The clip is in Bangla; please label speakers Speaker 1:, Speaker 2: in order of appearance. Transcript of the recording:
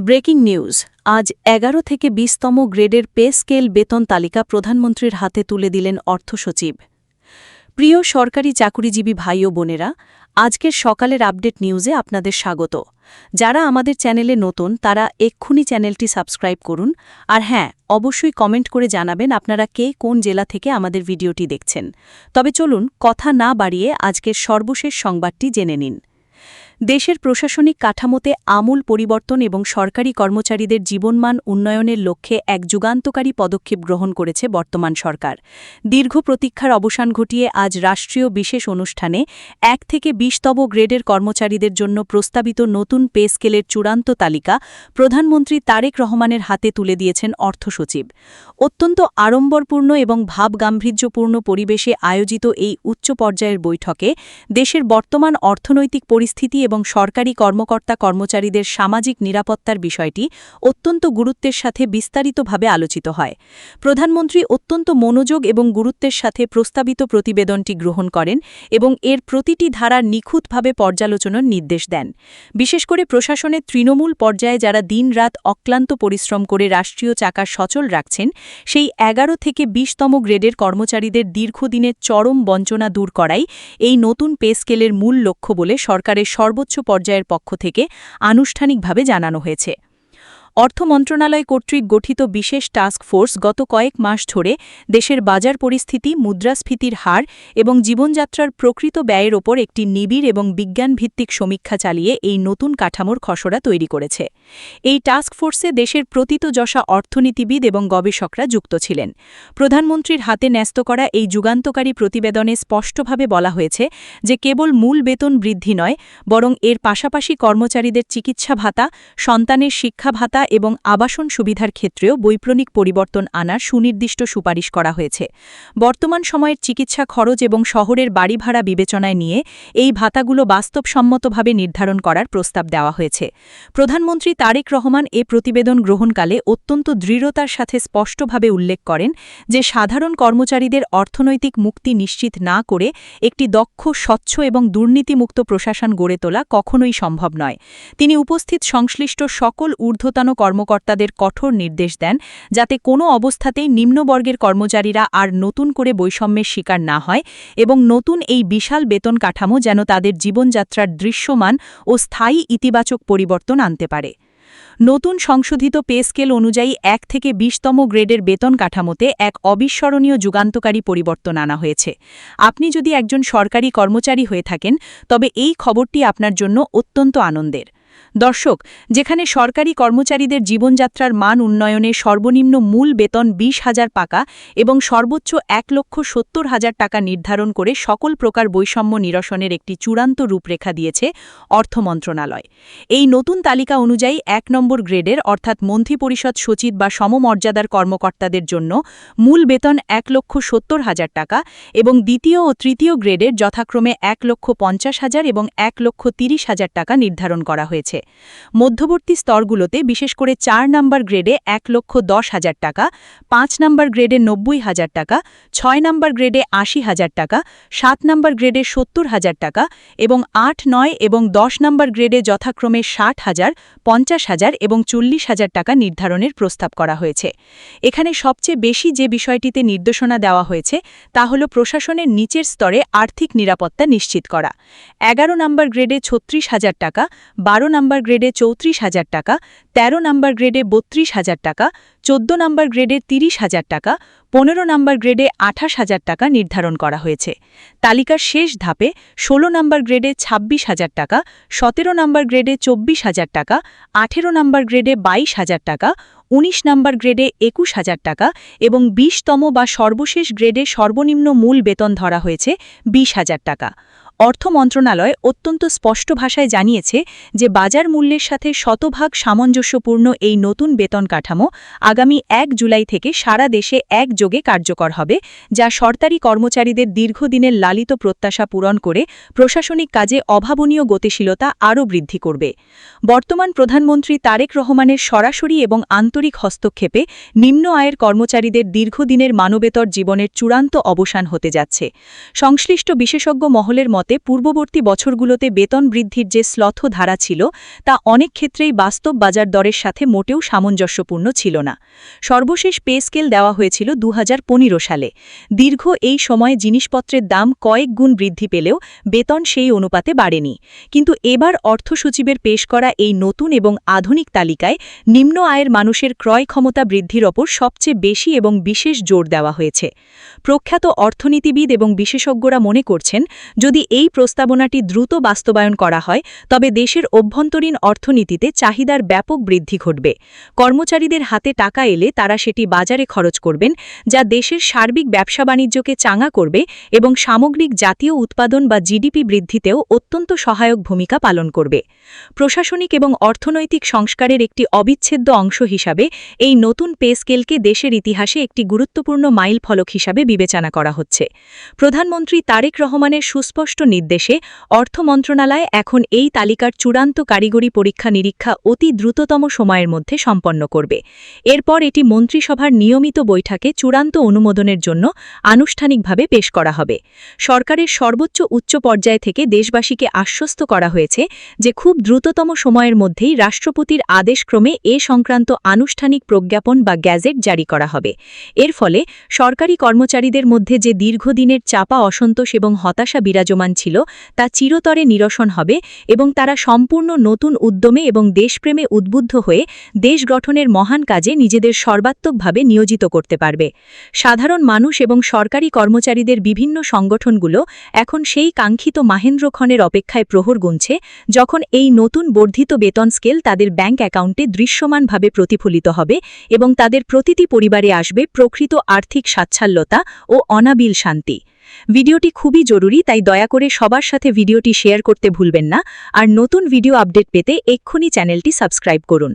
Speaker 1: Breaking news. আজ ১১ থেকে ২০তম গ্রেডের পে স্কেল বেতন তালিকা প্রধানমন্ত্রীর হাতে তুলে দিলেন অর্থসচিব। প্রিয় সরকারি চাকুরিজীবী ভাই ও বোনেরা, আজকের সকালের আপডেট নিউজে আপনাদের স্বাগত। যারা আমাদের চ্যানেলে নতুন তারা এক্ষুনি চ্যানেলটি সাবস্ক্রাইব করুন, আর হ্যাঁ, অবশ্যই কমেন্ট করে জানাবেন আপনারা কে কোন জেলা থেকে আমাদের ভিডিওটি দেখছেন। তবে চলুন কথা না বাড়িয়ে আজকের সর্বশেষ সংবাদটি জেনে নিন। দেশের প্রশাসনিক কাঠামোতে আমূল পরিবর্তন এবং সরকারি কর্মচারীদের জীবনমান উন্নয়নের লক্ষ্যে এক যুগান্তকারী পদক্ষেপ গ্রহণ করেছে বর্তমান সরকার। দীর্ঘ প্রতীক্ষার অবসান ঘটিয়ে আজ রাষ্ট্রীয় বিশেষ অনুষ্ঠানে ১ থেকে ২০তম গ্রেডের কর্মচারীদের জন্য প্রস্তাবিত নতুন পে স্কেলের চূড়ান্ত তালিকা প্রধানমন্ত্রী তারেক রহমানের হাতে তুলে দিয়েছেন অর্থসচিব। অত্যন্ত আড়ম্বরপূর্ণ এবং ভাবগাম্ভীর্যপূর্ণ পরিবেশে আয়োজিত এই উচ্চ পর্যায়ের বৈঠকে দেশের বর্তমান অর্থনৈতিক পরিস্থিতি এবং সরকারি কর্মকর্তা-কর্মচারীদের সামাজিক নিরাপত্তার বিষয়টি অত্যন্ত গুরুত্বের সাথে বিস্তারিতভাবে আলোচিত হয়। প্রধানমন্ত্রী অত্যন্ত মনোযোগ এবং গুরুত্বের সাথে প্রস্তাবিত প্রতিবেদনটি গ্রহণ করেন এবং এর প্রতিটি ধারার নিখুঁতভাবে পর্যালোচনার নির্দেশ দেন। বিশেষ করে প্রশাসনের তৃণমূল পর্যায়ে যারা দিনরাত অক্লান্ত পরিশ্রম করে রাষ্ট্রীয় চাকা সচল রাখছেন, সেই ১১ থেকে ২০তম গ্রেডের কর্মচারীদের দীর্ঘদিনের চরম বঞ্চনা দূর করাই এই নতুন পে স্কেলের মূল লক্ষ্য বলে সরকারের সর্বোচ্চ পর্যায়ের পক্ষ থেকে আনুষ্ঠানিকভাবে জানানো হয়েছে। অর্থ মন্ত্রণালয় কর্তৃক গঠিত বিশেষ টাস্ক ফোর্স গত কয়েক মাস ধরে দেশের বাজার পরিস্থিতি, মুদ্রাস্ফীতির হার এবং জীবনযাত্রার প্রকৃত ব্যয়ের ওপর একটি নিবিড় এবং বিজ্ঞানভিত্তিক সমীক্ষা চালিয়ে এই নতুন কাঠামোর খসড়া তৈরি করেছে। এই টাস্ক ফোর্সে দেশের প্রথিতযশা অর্থনীতিবিদ এবং গবেষকরা যুক্ত ছিলেন। প্রধানমন্ত্রীর হাতে ন্যস্ত করা এই যুগান্তকারী প্রতিবেদনে স্পষ্টভাবে বলা হয়েছে যে কেবল মূল বেতন বৃদ্ধি নয়, বরং এর পাশাপাশি কর্মচারীদের চিকিৎসা ভাতা, সন্তানের শিক্ষা ভাতা এবং আবাসন সুবিধার ক্ষেত্রেও বৈপ্লবিক পরিবর্তন আনার সুনির্দিষ্ট সুপারিশ করা হয়েছে। বর্তমান সময়ের চিকিৎসা খরচ এবং শহরের বাড়ি ভাড়া বিবেচনায় নিয়ে এই ভাতাগুলো বাস্তবসম্মতভাবে নির্ধারণ করার প্রস্তাব দেওয়া হয়েছে। প্রধানমন্ত্রী তারেক রহমান এ প্রতিবেদন গ্রহণকালে অত্যন্ত দৃঢ়তার সাথে স্পষ্টভাবে উল্লেখ করেন যে সাধারণ কর্মচারীদের অর্থনৈতিক মুক্তি নিশ্চিত না করে একটি দক্ষ, স্বচ্ছ এবং দুর্নীতিমুক্ত প্রশাসন গড়ে তোলা কখনোই সম্ভব নয়। তিনি উপস্থিত সংশ্লিষ্ট সকল ঊর্ধ্বতন কর্মকর্তাদের কঠোর নির্দেশ দেন যাতে কোনো অবস্থাতেই নিম্নবর্গের কর্মচারীরা আর নতুন করে বৈষম্যের শিকার না হয় এবং নতুন এই বিশাল বেতন কাঠামো যেন তাদের জীবনযাত্রার দৃশ্যমান ও স্থায়ী ইতিবাচক পরিবর্তন আনতে পারে। নতুন সংশোধিত পে স্কেল অনুযায়ী ১ থেকে ২০তম গ্রেডের বেতন কাঠামোতে এক অবিস্মরণীয় যুগান্তকারী পরিবর্তন আনা হয়েছে। আপনি যদি একজন সরকারি কর্মচারী হয়ে থাকেন, তবে এই খবরটি আপনার জন্য অত্যন্ত আনন্দের। দর্শক, যেখানে সরকারি কর্মচারীদের জীবনযাত্রার মান উন্নয়নে সর্বনিম্ন মূল বেতন ২০,০০০ টাকা এবং সর্বোচ্চ ১,৭০,০০০ টাকা নির্ধারণ করে সকল প্রকার বৈষম্য নিরসনের একটি চূড়ান্ত রূপরেখা দিয়েছে অর্থ মন্ত্রণালয়। এই নতুন তালিকা অনুযায়ী ১ নম্বর গ্রেডের অর্থাৎ মন্ত্রিপরিষদ সচিব বা সমমর্যাদার কর্মকর্তাদের জন্য মূল বেতন ১,৭০,০০০ টাকা এবং দ্বিতীয় ও তৃতীয় গ্রেডের যথাক্রমে ১,৫০,০০০ এবং ১,৩০,০০০ টাকা নির্ধারণ করা হয়েছে। মধ্যবর্তী স্তরগুলোতে বিশেষ করে ৪ নম্বর গ্রেডে ১,১০,০০০ টাকা, ৫ নম্বর গ্রেডে ৯০,০০০ টাকা, ৬ নম্বর গ্রেডে ৮০,০০০ টাকা, ৭ নম্বর গ্রেডে ৭০,০০০ টাকা এবং ৮, ৯ এবং ১০ নম্বর গ্রেডে যথাক্রমে ৬০,০০০, ৫০,০০০ এবং ৪০,০০০ টাকা নির্ধারণের প্রস্তাব করা হয়েছে। এখানে সবচেয়ে বেশি যে বিষয়টিতে নির্দেশনা দেওয়া হয়েছে তা হল প্রশাসনের নিচের স্তরে আর্থিক নিরাপত্তা নিশ্চিত করা। ১১ নম্বর গ্রেডে ৩৬,০০০ টাকা, ১২ নম্বর গ্রেডে ৩৪,০০০ টাকা, ১৩ নম্বর গ্রেডে ৩২,০০০ টাকা, ১৪ নম্বর গ্রেডে ৩০,০০০ টাকা, ১৫ নম্বর গ্রেডে ২৮,০০০ টাকা নির্ধারণ করা হয়েছে। তালিকার শেষ ধাপে ১৬ নম্বর গ্রেডে ২৬,০০০ টাকা, ১৭ নম্বর গ্রেডে ২৪,০০০ টাকা, ১৮ নম্বর গ্রেডে ২২,০০০ টাকা, ১৯ নম্বর গ্রেডে ২১,০০০ টাকা এবং ২০তম বা সর্বশেষ গ্রেডে সর্বনিম্ন মূল বেতন ধরা হয়েছে ২০,০০০ টাকা। অর্থ মন্ত্রণালয় অত্যন্ত স্পষ্ট ভাষায় জানিয়েছে যে বাজার মূল্যের সাথে শতভাগ সামঞ্জস্যপূর্ণ এই নতুন বেতন কাঠামো আগামী ১ জুলাই থেকে সারা দেশে একযোগে কার্যকর হবে, যা সরকারি কর্মচারীদের দীর্ঘদিনের লালিত প্রত্যাশা পূরণ করে প্রশাসনিক কাজে অভাবনীয় গতিশীলতা আরও বৃদ্ধি করবে। বর্তমান প্রধানমন্ত্রী তারেক রহমানের সরাসরি এবং আন্তরিক হস্তক্ষেপে নিম্ন আয়ের কর্মচারীদের দীর্ঘদিনের মানবেতর জীবনের চূড়ান্ত অবসান হতে যাচ্ছে। সংশ্লিষ্ট বিশেষজ্ঞ মহলের মতে হতে পূর্ববর্তী বছরগুলোতে বেতন বৃদ্ধির যে শ্লথ ধারা ছিল তা অনেক ক্ষেত্রেই বাস্তব বাজার দরের সাথে মোটেও সামঞ্জস্যপূর্ণ ছিল না। সর্বশেষ পে স্কেল দেওয়া হয়েছিল 2015 সালে। দীর্ঘ এই সময়ে জিনিসপত্রের দাম কয়েক গুণ বৃদ্ধি পেলেও বেতন সেই অনুপাতে বাড়েনি। কিন্তু এবার অর্থসচিবের পেশ করা এই নতুন এবং আধুনিক তালিকায় নিম্ন আয়ের মানুষের ক্রয় ক্ষমতা বৃদ্ধির ওপর সবচেয়ে বেশি এবং বিশেষ জোর দেওয়া হয়েছে। প্রখ্যাত অর্থনীতিবিদ এবং বিশেষজ্ঞরা মনে করছেন, যদি এই প্রস্তাবনাটি দ্রুত বাস্তবায়ন করা হয় তবে দেশের অভ্যন্তরীণ অর্থনীতিতে চাহিদার ব্যাপক বৃদ্ধি ঘটবে। কর্মচারীদের হাতে টাকা এলে তারা সেটি বাজারে খরচ করবেন, যা দেশের সার্বিক ব্যবসা বাণিজ্যকে চাঙা করবে এবং সামগ্রিক জাতীয় উৎপাদন বা জিডিপি বৃদ্ধিতেও অত্যন্ত সহায়ক ভূমিকা পালন করবে। প্রশাসনিক এবং অর্থনৈতিক সংস্কারের একটি অবিচ্ছেদ্য অংশ হিসাবে এই নতুন পে স্কেলকে দেশের ইতিহাসে একটি গুরুত্বপূর্ণ মাইল ফলক হিসাবে বিবেচনা করা হচ্ছে। প্রধানমন্ত্রী তারেক রহমানের সুস্পষ্ট নির্দেশে অর্থ মন্ত্রণালয় এখন এই তালিকার চূড়ান্ত কারিগরি পরীক্ষা নিরীক্ষা অতি দ্রুততম সময়ের মধ্যে সম্পন্ন করবে। এরপর এটি মন্ত্রিসভার নিয়মিত বৈঠকে চূড়ান্ত অনুমোদনের জন্য আনুষ্ঠানিকভাবে পেশ করা হবে। সরকারের সর্বোচ্চ উচ্চ পর্যায় থেকে দেশবাসীকে আশ্বস্ত করা হয়েছে যে খুব দ্রুততম সময়ের মধ্যেই রাষ্ট্রপতির আদেশক্রমে এ সংক্রান্ত আনুষ্ঠানিক প্রজ্ঞাপন বা গ্যাজেট জারি করা হবে। এর ফলে সরকারি কর্মচারীদের মধ্যে যে দীর্ঘদিনের চাপা অসন্তোষ এবং হতাশা বিরাজমান ছিল তা চিরতরে নিরসন হবে এবং তারা সম্পূর্ণ নতুন উদ্যমে এবং দেশপ্রেমে উদ্বুদ্ধ হয়ে দেশ গঠনের মহান কাজে নিজেদের সর্বাত্মকভাবে নিয়োজিত করতে পারবে। সাধারণ মানুষ এবং সরকারি কর্মচারীদের বিভিন্ন সংগঠনগুলো এখন সেই কাঙ্ক্ষিত মাহেন্দ্রক্ষণের অপেক্ষায় প্রহর গুনছে, যখন এই নতুন বর্ধিত বেতন স্কেল তাদের ব্যাংক অ্যাকাউন্টে দৃশ্যমানভাবে প্রতিফলিত হবে এবং তাদের প্রতিটি পরিবারে আসবে প্রকৃত আর্থিক স্বাচ্ছন্দ্যতা ও অনাবিল শান্তি। ভিডিওটি খুবই জরুরি, তাই দয়া করে সবার সাথে ভিডিওটি শেয়ার করতে ভুলবেন না। আর নতুন ভিডিও আপডেট পেতে এক্ষুনি চ্যানেলটি সাবস্ক্রাইব করুন।